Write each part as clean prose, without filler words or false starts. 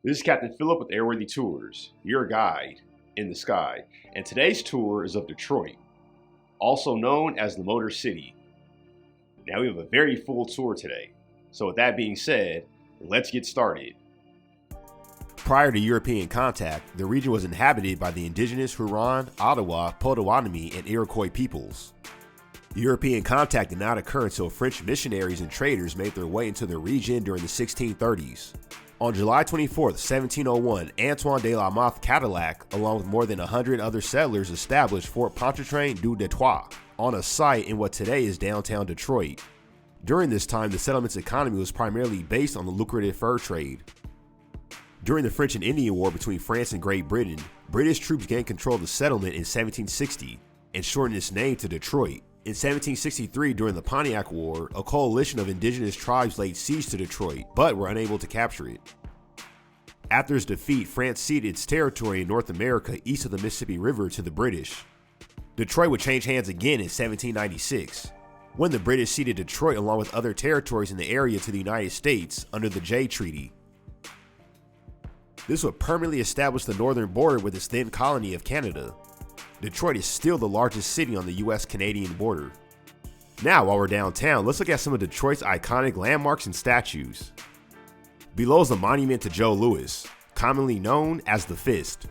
This is Captain Philip with Airworthy Tours, your guide in the sky, and today's tour is of Detroit, also known as the Motor City. Now we have a very full tour today, so with that being said, let's get started. Prior to European contact, the region was inhabited by the indigenous Huron, Ottawa, Potawatomi, and Iroquois peoples. European contact did not occur until French missionaries and traders made their way into the region during the 1630s. On July 24, 1701, Antoine de la Mothe Cadillac, along with more than 100 other settlers, established Fort Pontchartrain du Detroit on a site in what today is downtown Detroit. During this time, the settlement's economy was primarily based on the lucrative fur trade. During the French and Indian War between France and Great Britain, British troops gained control of the settlement in 1760 and shortened its name to Detroit. In 1763, during the Pontiac War, a coalition of indigenous tribes laid siege to Detroit, but were unable to capture it. After its defeat, France ceded its territory in North America east of the Mississippi River to the British. Detroit would change hands again in 1796, when the British ceded Detroit along with other territories in the area to the United States under the Jay Treaty. This would permanently establish the northern border with its then colony of Canada. Detroit is still the largest city on the US-Canadian border. Now, while we're downtown, let's look at some of Detroit's iconic landmarks and statues. Below is the monument to Joe Louis, commonly known as the Fist.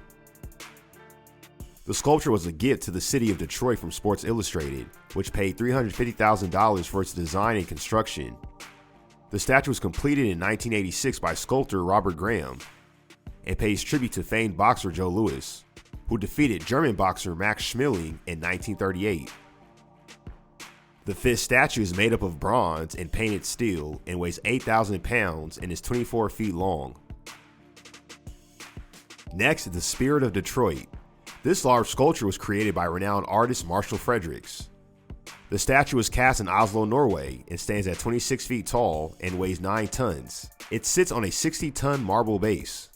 The sculpture was a gift to the city of Detroit from Sports Illustrated, which paid $350,000 for its design and construction. The statue was completed in 1986 by sculptor Robert Graham and pays tribute to famed boxer Joe Louis, who defeated German boxer Max Schmeling in 1938. The Fist statue is made up of bronze and painted steel and weighs 8,000 pounds and is 24 feet long. Next is the Spirit of Detroit. This large sculpture was created by renowned artist Marshall Fredericks. The statue was cast in Oslo, Norway, and stands at 26 feet tall and weighs 9 tons. It sits on a 60-ton marble base.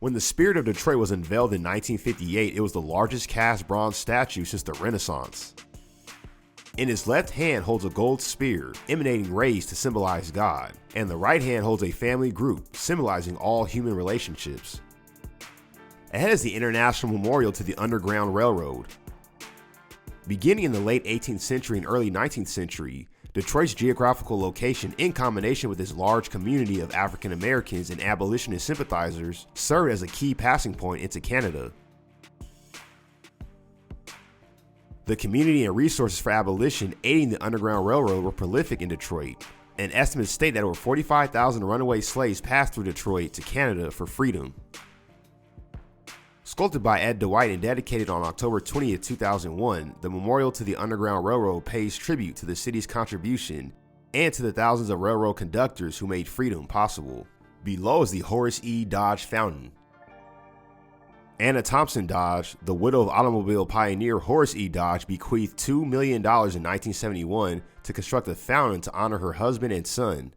When the Spirit of Detroit was unveiled in 1958, it was the largest cast bronze statue since the Renaissance. In his left hand holds a gold spear, emanating rays to symbolize God, and the right hand holds a family group, symbolizing all human relationships. Ahead is the International Memorial to the Underground Railroad. Beginning in the late 18th century and early 19th century, Detroit's geographical location, in combination with its large community of African Americans and abolitionist sympathizers, served as a key passing point into Canada. The community and resources for abolition aiding the Underground Railroad were prolific in Detroit, and estimates state that over 45,000 runaway slaves passed through Detroit to Canada for freedom. Sculpted by Ed Dwight and dedicated on October 20, 2001, the Memorial to the Underground Railroad pays tribute to the city's contribution and to the thousands of railroad conductors who made freedom possible. Below is the Horace E. Dodge Fountain. Anna Thompson Dodge, the widow of automobile pioneer Horace E. Dodge, bequeathed $2 million in 1971 to construct a fountain to honor her husband and son.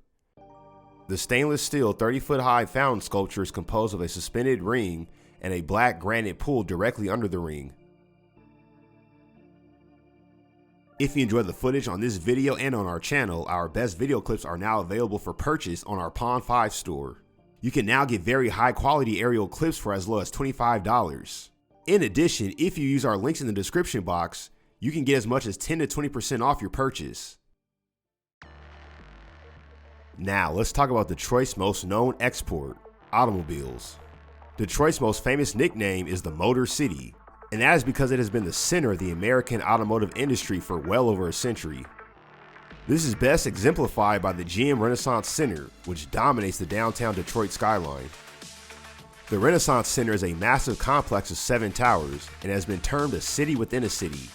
The stainless steel 30-foot-high fountain sculpture is composed of a suspended ring and a black granite pool directly under the ring. If you enjoyed the footage on this video and on our channel, our best video clips are now available for purchase on our Pond5 store. You can now get very high quality aerial clips for as low as $25. In addition, if you use our links in the description box, you can get as much as 10 to 20% off your purchase. Now, let's talk about Detroit's most known export, automobiles. Detroit's most famous nickname is the Motor City, and that is because it has been the center of the American automotive industry for well over a century. This is best exemplified by the GM Renaissance Center, which dominates the downtown Detroit skyline. The Renaissance Center is a massive complex of 7 towers and has been termed a city within a city.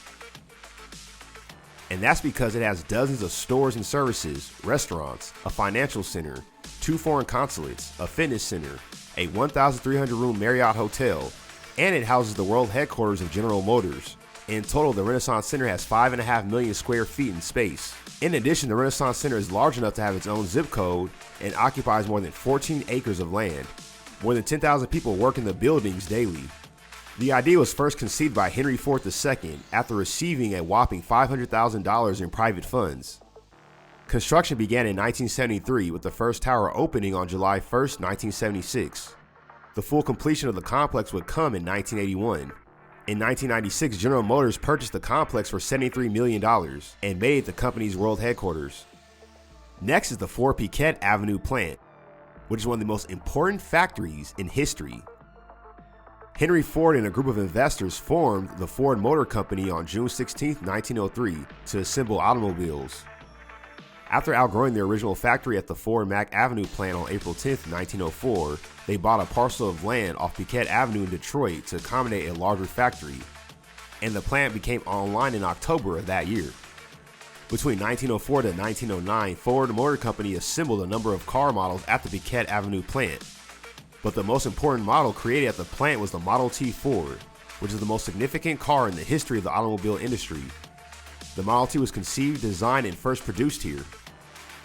And that's because it has dozens of stores and services, restaurants, a financial center, 2 foreign consulates, a fitness center, a 1,300-room Marriott hotel, and it houses the world headquarters of General Motors. In total, the Renaissance Center has 5.5 million square feet in space. In addition, the Renaissance Center is large enough to have its own zip code and occupies more than 14 acres of land. More than 10,000 people work in the buildings daily. The idea was first conceived by Henry Ford II after receiving a whopping $500,000 in private funds. Construction began in 1973 with the first tower opening on July 1, 1976. The full completion of the complex would come in 1981. In 1996, General Motors purchased the complex for $73 million and made it the company's world headquarters. Next is the Ford Piquette Avenue plant, which is one of the most important factories in history. Henry Ford and a group of investors formed the Ford Motor Company on June 16, 1903 to assemble automobiles. After outgrowing their original factory at the Ford Mack Avenue plant on April 10, 1904, they bought a parcel of land off Piquette Avenue in Detroit to accommodate a larger factory, and the plant became online in October of that year. Between 1904 to 1909, Ford Motor Company assembled a number of car models at the Piquette Avenue plant, but the most important model created at the plant was the Model T Ford, which is the most significant car in the history of the automobile industry. The Model T was conceived, designed, and first produced here.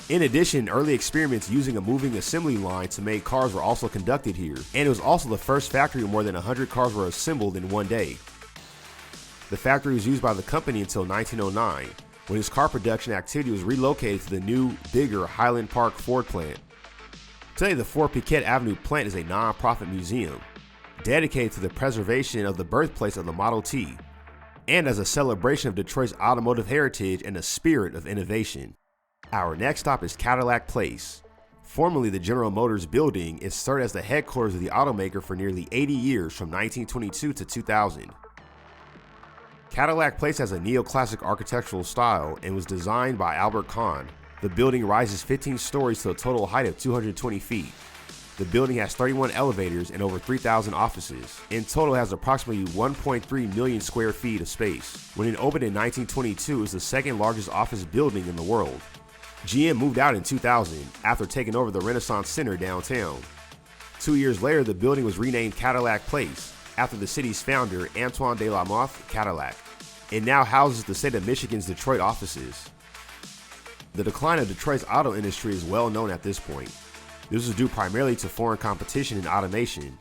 In addition, early experiments using a moving assembly line to make cars were also conducted here, and it was also the first factory where more than 100 cars were assembled in one day. The factory was used by the company until 1909, when its car production activity was relocated to the new, bigger Highland Park Ford plant. Today, the Ford Piquette Avenue plant is a non-profit museum, dedicated to the preservation of the birthplace of the Model T, and as a celebration of Detroit's automotive heritage and the spirit of innovation. Our next stop is Cadillac Place. Formerly the General Motors building, it served as the headquarters of the automaker for nearly 80 years from 1922 to 2000. Cadillac Place has a neoclassic architectural style and was designed by Albert Kahn. The building rises 15 stories to a total height of 220 feet. The building has 31 elevators and over 3,000 offices. In total, it has approximately 1.3 million square feet of space. When it opened in 1922, it was the second largest office building in the world. GM moved out in 2000 after taking over the Renaissance Center downtown. 2 years later, the building was renamed Cadillac Place after the city's founder, Antoine de la Motte Cadillac. It now houses the state of Michigan's Detroit offices. The decline of Detroit's auto industry is well known at this point. This was due primarily to foreign competition and automation.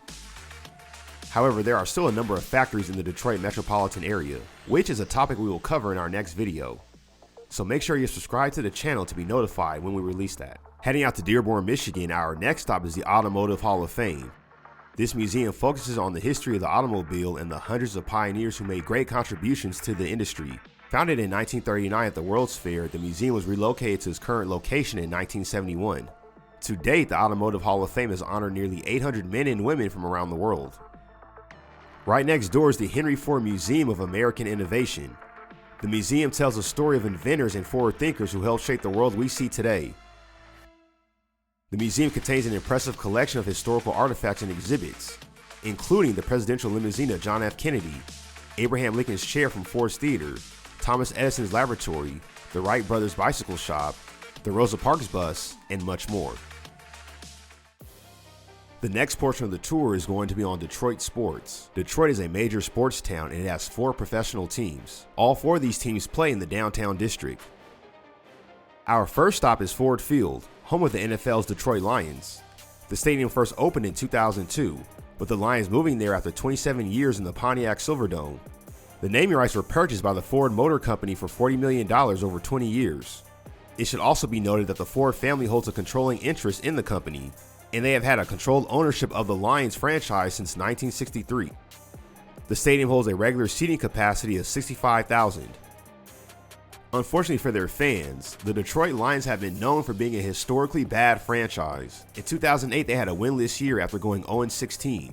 However, there are still a number of factories in the Detroit metropolitan area, which is a topic we will cover in our next video. So make sure you subscribe to the channel to be notified when we release that. Heading out to Dearborn, Michigan, our next stop is the Automotive Hall of Fame. This museum focuses on the history of the automobile and the hundreds of pioneers who made great contributions to the industry. Founded in 1939 at the World's Fair, the museum was relocated to its current location in 1971. To date, the Automotive Hall of Fame has honored nearly 800 men and women from around the world. Right next door is the Henry Ford Museum of American Innovation. The museum tells the story of inventors and forward thinkers who helped shape the world we see today. The museum contains an impressive collection of historical artifacts and exhibits, including the presidential limousine of John F. Kennedy, Abraham Lincoln's chair from Ford's Theater, Thomas Edison's laboratory, the Wright brothers' bicycle shop, the Rosa Parks bus, and much more. The next portion of the tour is going to be on Detroit sports. Detroit is a major sports town and it has 4 professional teams. All 4 of these teams play in the downtown district. Our first stop is Ford Field, home of the NFL's Detroit Lions. The stadium first opened in 2002, with the Lions moving there after 27 years in the Pontiac Silverdome. The naming rights were purchased by the Ford Motor Company for $40 million over 20 years. It should also be noted that the Ford family holds a controlling interest in the company, and they have had a controlled ownership of the Lions franchise since 1963. The stadium holds a regular seating capacity of 65,000. Unfortunately for their fans, the Detroit Lions have been known for being a historically bad franchise. In 2008, they had a winless year after going 0-16.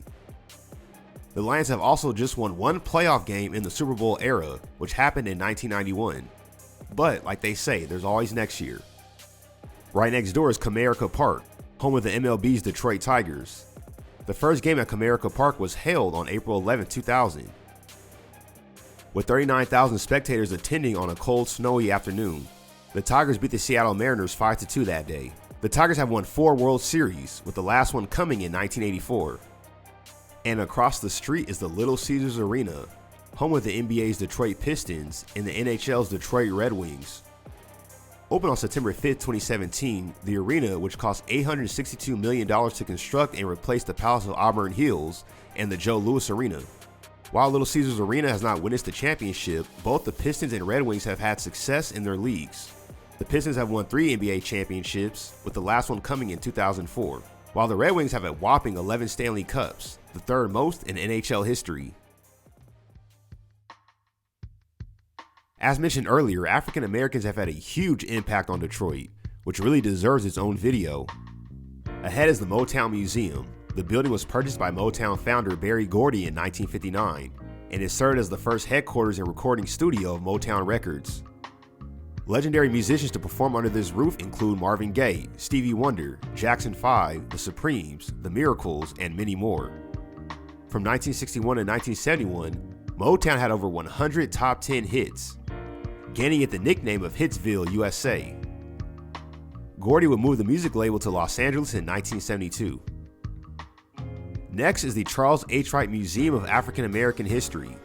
The Lions have also just won 1 playoff game in the Super Bowl era, which happened in 1991. But, like they say, there's always next year. Right next door is Comerica Park, home of the MLB's Detroit Tigers. The first game at Comerica Park was held on April 11, 2000. With 39,000 spectators attending on a cold, snowy afternoon, the Tigers beat the Seattle Mariners 5-2 that day. The Tigers have won 4 World Series, with the last one coming in 1984. And across the street is the Little Caesars Arena, home of the NBA's Detroit Pistons and the NHL's Detroit Red Wings. Opened on September 5, 2017, the arena, which cost $862 million to construct and replace the Palace of Auburn Hills and the Joe Louis Arena. While Little Caesars Arena has not witnessed a championship, both the Pistons and Red Wings have had success in their leagues. The Pistons have won 3 NBA championships, with the last one coming in 2004. while the Red Wings have a whopping 11 Stanley Cups, the third most in NHL history. As mentioned earlier, African Americans have had a huge impact on Detroit, which really deserves its own video. Ahead is the Motown Museum. The building was purchased by Motown founder Berry Gordy in 1959, and it served as the first headquarters and recording studio of Motown Records. Legendary musicians to perform under this roof include Marvin Gaye, Stevie Wonder, Jackson 5, The Supremes, The Miracles, and many more. From 1961 to 1971, Motown had over 100 top 10 hits, gaining it the nickname of Hitsville, USA. Gordy would move the music label to Los Angeles in 1972. Next is the Charles H. Wright Museum of African American History.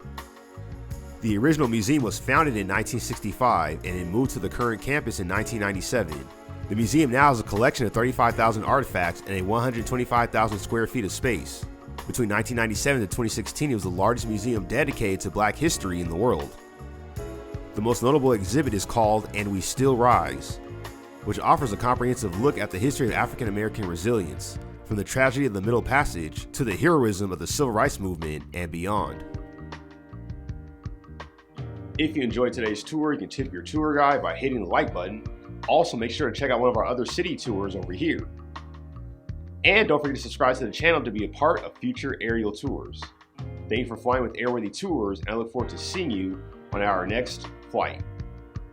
The original museum was founded in 1965 and it moved to the current campus in 1997. The museum now has a collection of 35,000 artifacts and a 125,000 square feet of space. Between 1997 to 2016, it was the largest museum dedicated to Black history in the world. The most notable exhibit is called And We Still Rise, which offers a comprehensive look at the history of African American resilience, from the tragedy of the Middle Passage to the heroism of the Civil Rights Movement and beyond. If you enjoyed today's tour, you can tip your tour guide by hitting the like button. Also, make sure to check out one of our other city tours over here. And don't forget to subscribe to the channel to be a part of future aerial tours. Thank you for flying with Airworthy Tours, and I look forward to seeing you on our next flight.